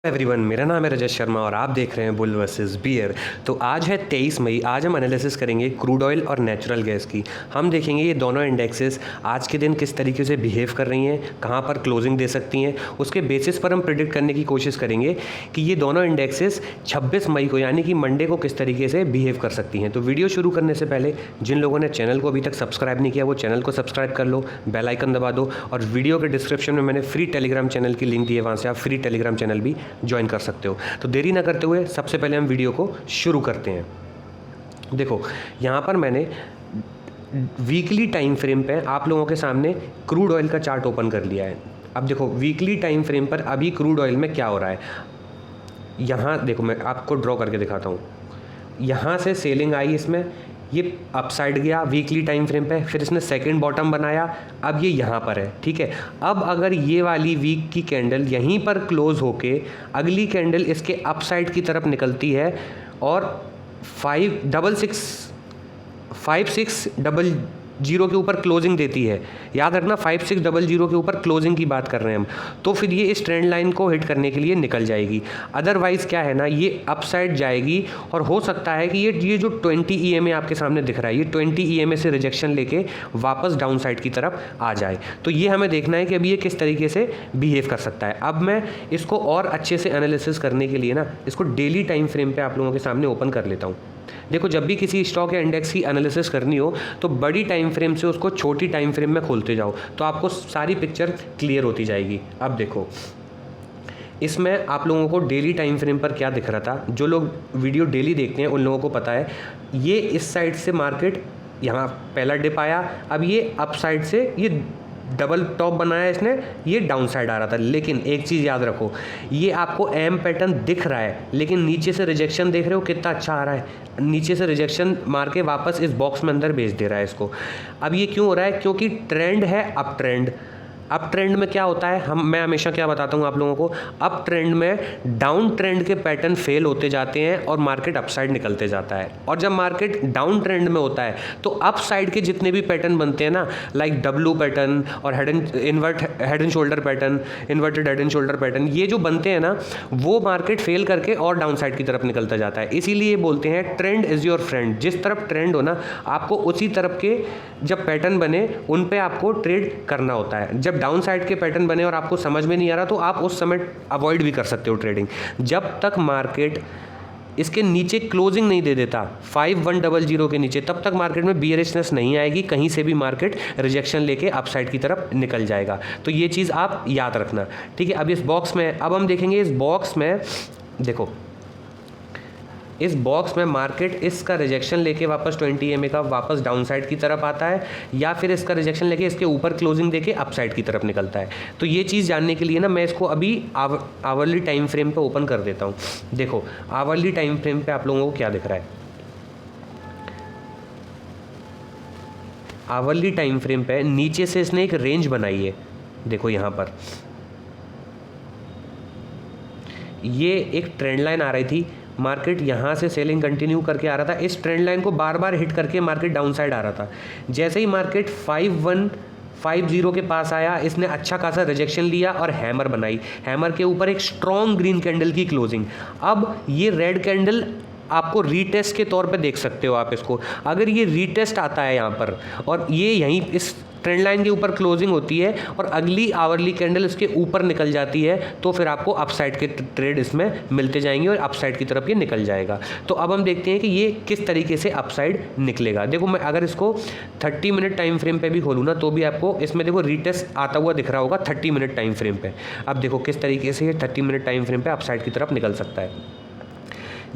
Everyone, मेरा नाम है रजत शर्मा और आप देख रहे हैं बुल वर्सेस बियर। तो आज है 23 मई। आज हम एनालिसिस करेंगे क्रूड ऑयल और नेचुरल गैस की। हम देखेंगे ये दोनों इंडेक्सेस आज के दिन किस तरीके से बिहेव कर रही हैं, कहाँ पर क्लोजिंग दे सकती हैं। उसके बेसिस पर हम प्रिडिक्ट करने की कोशिश करेंगे कि ये दोनों इंडेक्सेस 26 मई को यानी कि मंडे को किस तरीके से बिहेव कर सकती हैं। तो वीडियो शुरू करने से पहले जिन लोगों ने चैनल को अभी तक सब्सक्राइब नहीं किया वो चैनल को सब्सक्राइब कर लो, बेल आइकन दबा दो और वीडियो के डिस्क्रिप्शन में मैंने फ्री टेलीग्राम चैनल की लिंक दी है, वहाँ से आप फ्री टेलीग्राम चैनल भी ज्वाइन कर सकते हो। तो देरी ना करते हुए सबसे पहले हम वीडियो को शुरू करते हैं। देखो यहाँ पर मैंने वीकली टाइम फ्रेम पे आप लोगों के सामने क्रूड ऑयल का चार्ट ओपन कर लिया है। अब देखो वीकली टाइम फ्रेम पर अभी क्रूड ऑयल में क्या हो रहा है। यहाँ देखो मैं आपको ड्रॉ करके दिखाता हूँ। यहाँ से सेलिंग आई, इसमें ये अपसाइड गया वीकली टाइम फ्रेम पे, फिर इसने सेकंड बॉटम बनाया, अब ये यहाँ पर है। ठीक है, अब अगर ये वाली वीक की कैंडल यहीं पर क्लोज होके अगली कैंडल इसके अपसाइड की तरफ निकलती है और 5600 के ऊपर क्लोजिंग देती है, याद रखना 5600 के ऊपर क्लोजिंग की बात कर रहे हैं हम, तो फिर ये इस ट्रेंड लाइन को हिट करने के लिए निकल जाएगी। अदरवाइज़ क्या है ना, ये अपसाइड जाएगी और हो सकता है कि ये जो 20 EMA आपके सामने दिख रहा है, ये 20 EMA से रिजेक्शन लेके वापस डाउन साइड की तरफ आ जाए। तो ये हमें देखना है कि अभी ये किस तरीके से बिहेव कर सकता है। अब मैं इसको और अच्छे से एनालिसिस करने के लिए ना इसको डेली टाइम फ्रेम पे आप लोगों के सामने ओपन कर लेता हूँ। देखो, जब भी किसी स्टॉक या इंडेक्स की एनालिसिस करनी हो तो बड़ी टाइम फ्रेम से उसको छोटी टाइम फ्रेम में खोलते जाओ तो आपको सारी पिक्चर क्लियर होती जाएगी। अब देखो, इसमें आप लोगों को डेली टाइम फ्रेम पर क्या दिख रहा था, जो लोग वीडियो डेली देखते हैं उन लोगों को पता है। ये इस साइड से मार्केट यहाँ पहला डिप आया, अब ये अप साइड से ये डबल टॉप बनाया इसने, ये डाउन साइड आ रहा था। लेकिन एक चीज़ याद रखो, ये आपको एम पैटर्न दिख रहा है लेकिन नीचे से रिजेक्शन देख रहे हो कितना अच्छा आ रहा है, नीचे से रिजेक्शन मार के वापस इस बॉक्स में अंदर भेज दे रहा है इसको। अब ये क्यों हो रहा है? क्योंकि ट्रेंड है अप ट्रेंड। अप ट्रेंड में क्या होता है, मैं हमेशा क्या बताता हूँ आप लोगों को, अप ट्रेंड में डाउन ट्रेंड के पैटर्न फेल होते जाते हैं और मार्केट अप साइड निकलते जाता है। और जब मार्केट डाउन ट्रेंड में होता है तो अप साइड के जितने भी पैटर्न बनते हैं ना, लाइक डब्लू पैटर्न और head and shoulder pattern, inverted head and shoulder pattern, ये जो बनते हैं ना वो मार्केट फेल करके और डाउन साइड की तरफ निकलता जाता है। इसीलिए बोलते हैं ट्रेंड इज़ योर फ्रेंड। जिस तरफ ट्रेंड हो ना, आपको उसी तरफ के जब पैटर्न बने उन पे आपको ट्रेड करना होता है। जब डाउन साइड के पैटर्न बने और आपको समझ में नहीं आ रहा तो आप उस समय अवॉइड भी कर सकते हो ट्रेडिंग। जब तक मार्केट इसके नीचे क्लोजिंग नहीं दे देता 5100 के नीचे, तब तक मार्केट में बियरिशनेस नहीं आएगी, कहीं से भी मार्केट रिजेक्शन लेके अपसाइड की तरफ निकल जाएगा। तो ये चीज़ आप याद रखना, ठीक है। अब इस बॉक्स में अब हम देखेंगे, इस बॉक्स में देखो, इस बॉक्स में मार्केट इसका रिजेक्शन लेके वापस 20 EMA का वापस डाउन साइड की तरफ आता है या फिर इसका रिजेक्शन लेके इसके ऊपर क्लोजिंग देके अप साइड की तरफ निकलता है। तो ये चीज़ जानने के लिए ना मैं इसको अभी आवरली टाइम फ्रेम पे ओपन कर देता हूँ। देखो, आवरली टाइम फ्रेम पे आप लोगों को क्या दिख रहा है। आवरली टाइम फ्रेम पे नीचे से इसने एक रेंज बनाई है। देखो यहाँ पर ये एक ट्रेंड लाइन आ रही थी, मार्केट यहाँ से सेलिंग कंटिन्यू करके आ रहा था, इस ट्रेंड लाइन को बार बार हिट करके मार्केट डाउन साइड आ रहा था। जैसे ही मार्केट 5150 के पास आया, इसने अच्छा खासा रिजेक्शन लिया और हैमर बनाई, हैमर के ऊपर एक स्ट्रॉन्ग ग्रीन कैंडल की क्लोजिंग। अब ये रेड कैंडल आपको रीटेस्ट के तौर पे देख सकते हो आप इसको। अगर ये रीटेस्ट आता है यहाँ पर और ये यहीं इस ट्रेंड लाइन के ऊपर क्लोजिंग होती है और अगली आवरली कैंडल इसके ऊपर निकल जाती है तो फिर आपको अपसाइड के ट्रेड इसमें मिलते जाएंगे और अपसाइड की तरफ ये निकल जाएगा। तो अब हम देखते हैं कि ये किस तरीके से अपसाइड निकलेगा। देखो, मैं अगर इसको 30 मिनट टाइम फ्रेम पे भी खोलूँ ना तो भी आपको इसमें देखो रीटेस्ट आता हुआ दिख रहा होगा 30 मिनट टाइम फ्रेम पे। अब देखो किस तरीके से ये 30 मिनट टाइम फ्रेम पे अपसाइड की तरफ निकल सकता है।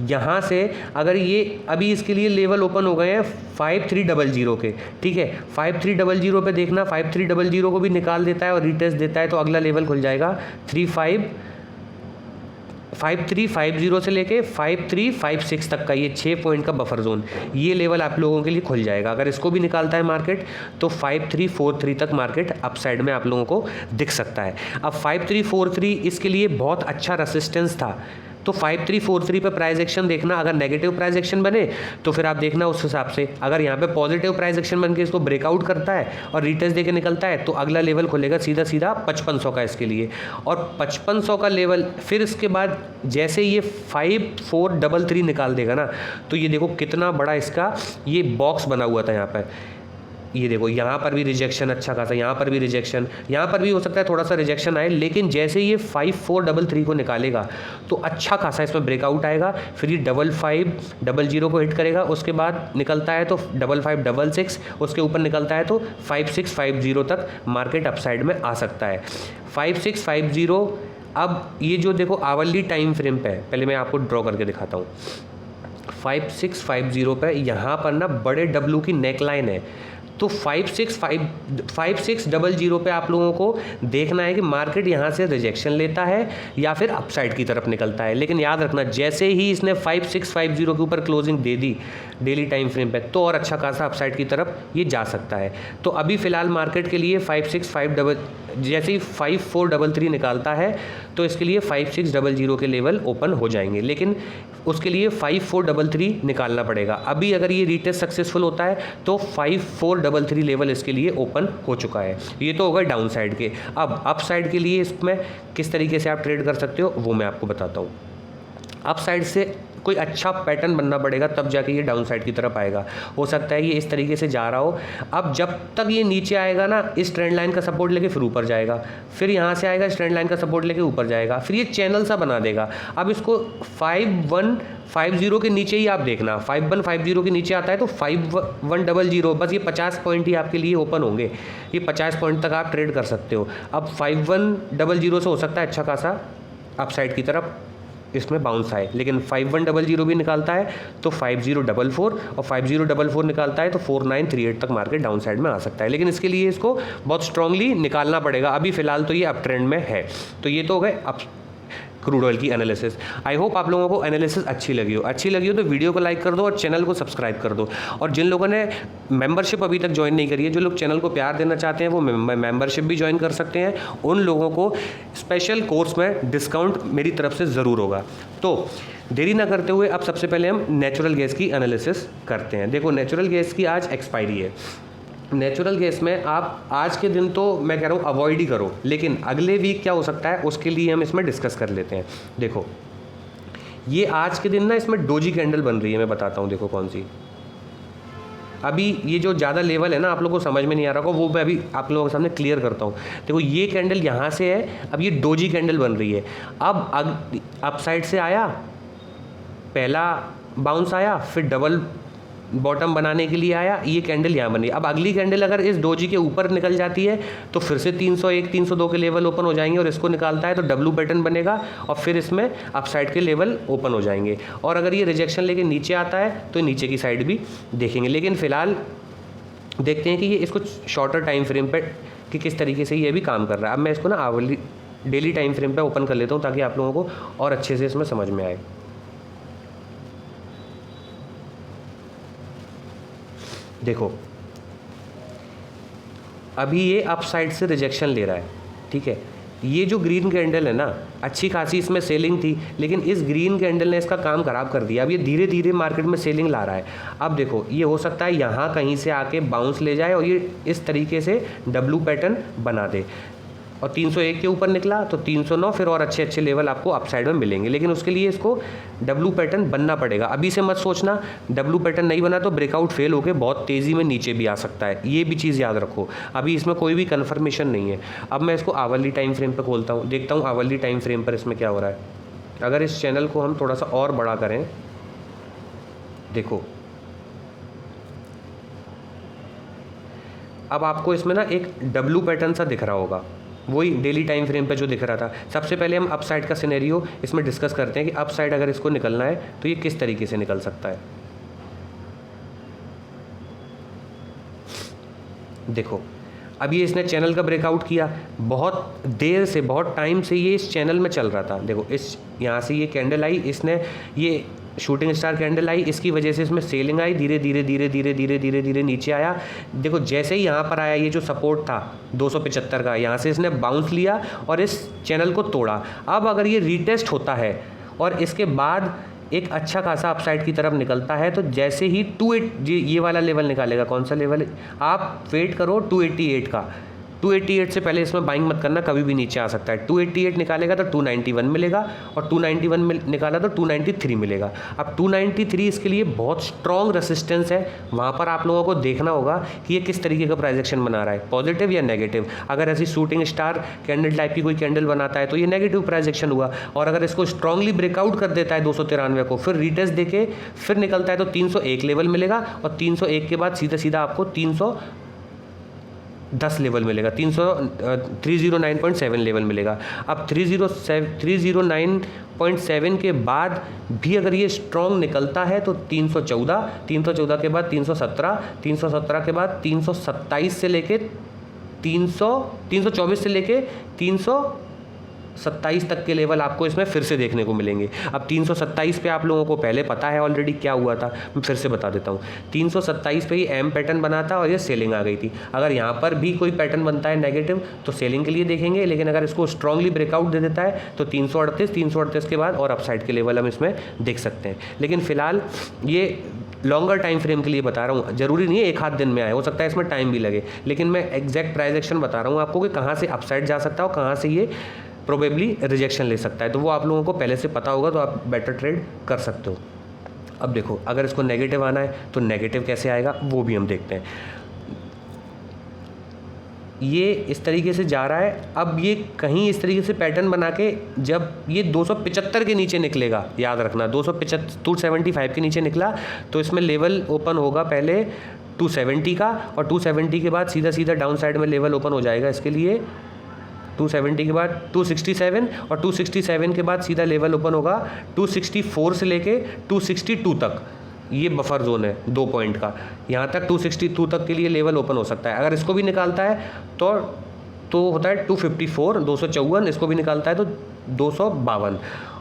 यहाँ से अगर ये अभी इसके लिए लेवल ओपन हो गए हैं 5300 के, ठीक है, 5300 पे देखना, 5300 को भी निकाल देता है और रीटेस्ट देता है तो अगला लेवल खुल जाएगा 5350 से लेके 5356 तक का, ये 6 पॉइंट का बफर जोन, ये लेवल आप लोगों के लिए खुल जाएगा। अगर इसको भी निकालता है मार्केट तो 5343 तक मार्केट अपसाइड में आप लोगों को दिख सकता है। अब 5343 इसके लिए बहुत अच्छा रेसिस्टेंस था, तो 5343 पे प्राइस एक्शन देखना, अगर नेगेटिव प्राइस एक्शन बने तो फिर आप देखना उस हिसाब से, अगर यहाँ पे पॉजिटिव प्राइस एक्शन बन के इसको ब्रेकआउट करता है और रिटेस्ट देके निकलता है तो अगला लेवल खुलेगा सीधा सीधा 5500 का इसके लिए, और 5500 का लेवल फिर इसके बाद जैसे ये 5433 निकाल देगा ना, तो ये देखो कितना बड़ा इसका ये बॉक्स बना हुआ था यहाँ पर, ये देखो यहाँ पर भी रिजेक्शन अच्छा खासा, यहाँ पर भी रिजेक्शन, यहाँ पर भी हो सकता है थोड़ा सा रिजेक्शन आए, लेकिन जैसे ये 5433 को निकालेगा तो अच्छा खासा इसमें ब्रेकआउट आएगा, फिर ये 5500 को हिट करेगा, उसके बाद निकलता है तो 5566, उसके ऊपर निकलता है तो 5650 तक मार्केट अपसाइड में आ सकता है। 5650, अब ये जो देखो आवरली टाइम फ्रेम पे है, पहले मैं आपको ड्रॉ करके दिखाता हूँ। 5650 पे यहाँ पर ना बड़े डब्लू की नेकलाइन है, तो 5600 पे आप लोगों को देखना है कि मार्केट यहाँ से रिजेक्शन लेता है या फिर अपसाइड की तरफ निकलता है। लेकिन याद रखना जैसे ही इसने 5650 के ऊपर closing they the daily time frame पे, तो और अच्छा खासा अपसाइड की तरफ ये जा सकता है। तो अभी फ़िलहाल मार्केट के लिए 5650 जैसे ही 5433 निकालता है तो इसके लिए 5600 के लेवल ओपन हो जाएंगे, लेकिन उसके लिए 5433 निकालना पड़ेगा। अभी अगर ये रीटेस्ट सक्सेसफुल होता है तो 5433 लेवल इसके लिए ओपन हो चुका है। ये तो होगा डाउन साइड के। अब अप साइड के लिए इसमें किस तरीके से आप ट्रेड कर सकते हो वो मैं आपको बताता हूँ। अप साइड से कोई अच्छा पैटर्न बनना पड़ेगा तब जाके ये डाउन साइड की तरफ आएगा। हो सकता है ये इस तरीके से जा रहा हो, अब जब तक ये नीचे आएगा ना इस ट्रेंड लाइन का सपोर्ट लेके फिर ऊपर जाएगा, फिर यहाँ से आएगा इस ट्रेंड लाइन का सपोर्ट लेके ऊपर जाएगा, फिर ये चैनल सा बना देगा। अब इसको 5150 के नीचे ही आप देखना, 5150 के नीचे आता है तो 5100, बस ये 50 पॉइंट ही आपके लिए ओपन होंगे, ये 50 पॉइंट तक आप ट्रेड कर सकते हो। अब 5100 से हो सकता है अच्छा खासा अपसाइड की तरफ इसमें बाउंस आए, लेकिन 5100 भी निकालता है तो 5044, और 5044 निकालता है तो 4938 तक मार्केट डाउन साइड में आ सकता है। लेकिन इसके लिए इसको बहुत स्ट्रांगली निकालना पड़ेगा। अभी फ़िलहाल तो ये अप ट्रेंड में है। तो ये तो हो गए अप क्रूड ऑयल की एनालिसिस। आई होप आप लोगों को एनालिसिस अच्छी लगी हो तो वीडियो को लाइक कर दो और चैनल को सब्सक्राइब कर दो। और जिन लोगों ने मेंबरशिप अभी तक ज्वाइन नहीं करी है, जो लोग चैनल को प्यार देना चाहते हैं वो मेंबरशिप भी ज्वाइन कर सकते हैं। उन लोगों को स्पेशल कोर्स में डिस्काउंट मेरी तरफ से ज़रूर होगा। तो देरी ना करते हुए अब सबसे पहले हम नेचुरल गैस की एनालिसिस करते हैं। देखो नेचुरल गैस की आज एक्सपायरी है। नेचुरल गैस में आप आज के दिन तो मैं कह रहा हूँ अवॉइड ही करो, लेकिन अगले वीक क्या हो सकता है उसके लिए हम इसमें डिस्कस कर लेते हैं। देखो ये आज के दिन ना इसमें डोजी कैंडल बन रही है, मैं बताता हूँ देखो कौन सी। अभी ये जो ज़्यादा लेवल है ना आप लोगों को समझ में नहीं आ रहा होगा, वो मैं अभी आप लोगों के सामने क्लियर करता हूँ। देखो ये कैंडल यहाँ से है, अब ये डोजी कैंडल बन रही है। अब अप साइड से आया, पहला बाउंस आया, फिर डबल बॉटम बनाने के लिए आया, ये कैंडल यहाँ बनी। अब अगली कैंडल अगर इस डोजी के ऊपर निकल जाती है तो फिर से 301 302 के लेवल ओपन हो जाएंगे, और इसको निकालता है तो डब्लू पैटर्न बनेगा और फिर इसमें अपसाइड के लेवल ओपन हो जाएंगे। और अगर ये रिजेक्शन लेके नीचे आता है तो नीचे की साइड भी देखेंगे। लेकिन फ़िलहाल देखते हैं कि ये इसको शॉर्टर टाइम फ्रेम पर कि किस तरीके से ये भी काम कर रहा है। अब मैं इसको ना आवरली डेली टाइम फ्रेम पर ओपन कर लेता हूँ ताकि आप लोगों को और अच्छे से इसमें समझ में आए। देखो अभी ये अप साइड से रिजेक्शन ले रहा है, ठीक है। ये जो ग्रीन कैंडल है ना अच्छी खासी इसमें सेलिंग थी, लेकिन इस ग्रीन कैंडल ने इसका काम ख़राब कर दिया। अब ये धीरे धीरे मार्केट में सेलिंग ला रहा है। अब देखो ये हो सकता है यहाँ कहीं से आके बाउंस ले जाए और ये इस तरीके से डब्लू पैटर्न बना दे, और 301 के ऊपर निकला तो 309, फिर और अच्छे अच्छे लेवल आपको अपसाइड में मिलेंगे। लेकिन उसके लिए इसको डब्लू पैटर्न बनना पड़ेगा। अभी से मत सोचना डब्लू पैटर्न नहीं बना तो ब्रेकआउट फेल होकर बहुत तेज़ी में नीचे भी आ सकता है, ये भी चीज़ याद रखो। अभी इसमें कोई भी कन्फर्मेशन नहीं है। अब मैं इसको आवरली टाइम फ्रेम पर खोलता हूँ, देखता हूँ आवरली टाइम फ्रेम पर इसमें क्या हो रहा है। अगर इस चैनल को हम थोड़ा सा और बड़ा करें, देखो अब आपको इसमें ना एक डब्लू पैटर्न सा दिख रहा होगा, वही डेली टाइम फ्रेम पे जो दिख रहा था। सबसे पहले हम अप साइड का सिनेरियो इसमें डिस्कस करते हैं कि अप साइड अगर इसको निकलना है तो ये किस तरीके से निकल सकता है। देखो अब ये इसने चैनल का ब्रेकआउट किया, बहुत देर से बहुत टाइम से ये इस चैनल में चल रहा था। देखो इस यहाँ से ये कैंडल आई, इसने ये शूटिंग स्टार कैंडल आई, इसकी वजह से इसमें सेलिंग आई, धीरे धीरे धीरे धीरे धीरे धीरे धीरे नीचे आया। देखो जैसे ही यहाँ पर आया, ये जो सपोर्ट था 275 का, यहाँ से इसने बाउंस लिया और इस चैनल को तोड़ा। अब अगर ये रीटेस्ट होता है और इसके बाद एक अच्छा खासा अपसाइड की तरफ निकलता है। तो जैसे ही 28 ये वाला लेवल निकालेगा, कौन सा लेवल है, आप वेट करो 288 का, 288 से पहले इसमें बाइंग मत करना, कभी भी नीचे आ सकता है। 288 निकालेगा तो 291 मिलेगा, और 291 में निकाला तो 293 मिलेगा। अब 293 इसके लिए बहुत स्ट्रॉन्ग रेसिस्टेंस है, वहाँ पर आप लोगों को देखना होगा कि ये किस तरीके का प्राइजेक्शन बना रहा है, पॉजिटिव या नेगेटिव। अगर ऐसी शूटिंग स्टार कैंडल टाइप की कोई कैंडल बनाता है तो ये नेगेटिव प्राइजेक्शन हुआ, और अगर इसको स्ट्रांगली ब्रेकआउट कर देता है 293 को, फिर रीटेस्ट देके फिर निकलता है तो 301 लेवल मिलेगा, और 301 के बाद सीधा सीधा आपको 310 लेवल मिलेगा, 309.7 लेवल मिलेगा। अब 309.7 के बाद भी अगर ये स्ट्रॉन्ग निकलता है तो 314 के बाद 317 के बाद 327 से लेके 324 से लेके 327 तक के लेवल आपको इसमें फिर से देखने को मिलेंगे। अब 327 पे आप लोगों को पहले पता है ऑलरेडी क्या हुआ था, मैं फिर से बता देता हूँ। 327 पे ये एम पैटर्न बना था और ये सेलिंग आ गई थी। अगर यहाँ पर भी कोई पैटर्न बनता है नेगेटिव तो सेलिंग के लिए देखेंगे, लेकिन अगर इसको स्ट्रांगली ब्रेकआउट दे देता है तो 338 के बाद और अपसाइड के लेवल हम इसमें देख सकते हैं। लेकिन फिलहाल ये लॉन्गर टाइम फ्रेम के लिए बता रहा हूँ, जरूरी नहीं है एक हाथ दिन में आए, हो सकता है इसमें टाइम भी लगे, लेकिन मैं एग्जैक्ट प्राइस एक्शन बता रहा हूँ आपको कि कहाँ से अपसाइड जा सकता है और कहाँ से ये प्रोबेबली रिजेक्शन ले सकता है। तो वो आप लोगों को पहले से पता होगा, तो आप बेटर ट्रेड कर सकते हो। अब देखो, अगर इसको नेगेटिव आना है तो नेगेटिव कैसे आएगा वो भी हम देखते हैं। ये इस तरीके से जा रहा है, अब ये कहीं इस तरीके से पैटर्न बना के जब ये 275 के नीचे निकलेगा, याद रखना 275 के नीचे निकला तो इसमें लेवल ओपन होगा पहले 270 का, और 270 के बाद सीधा सीधा डाउन साइड में लेवल ओपन हो जाएगा इसके लिए 270 के बाद 267, और 267 के बाद सीधा लेवल ओपन होगा 264 से लेके 262 तक। ये बफर जोन है 2 पॉइंट का, यहाँ तक 262 तक के लिए लेवल ओपन हो सकता है। अगर इसको भी निकालता है तो होता है 254, 254, इसको भी निकालता है तो 252,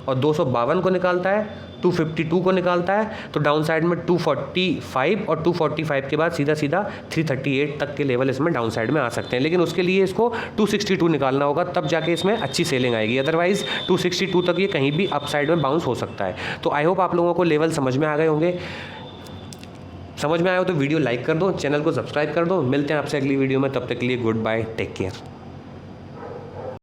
और 252 को निकालता है 252 को निकालता है तो डाउन साइड में 245, और 245 के बाद सीधा सीधा 338 तक के लेवल इसमें डाउन साइड में आ सकते हैं। लेकिन उसके लिए इसको 262 निकालना होगा, तब जाके इसमें अच्छी सेलिंग आएगी, अदरवाइज 262 तक ये कहीं भी अप साइड में बाउंस हो सकता है। तो आई होप आप लोगों को लेवल समझ में आ गए होंगे। समझ में आया हो तो वीडियो लाइक कर दो, चैनल को सब्सक्राइब कर दो। मिलते हैं आपसे अगली वीडियो में, तब तक के लिए गुड बाय, टेक केयर।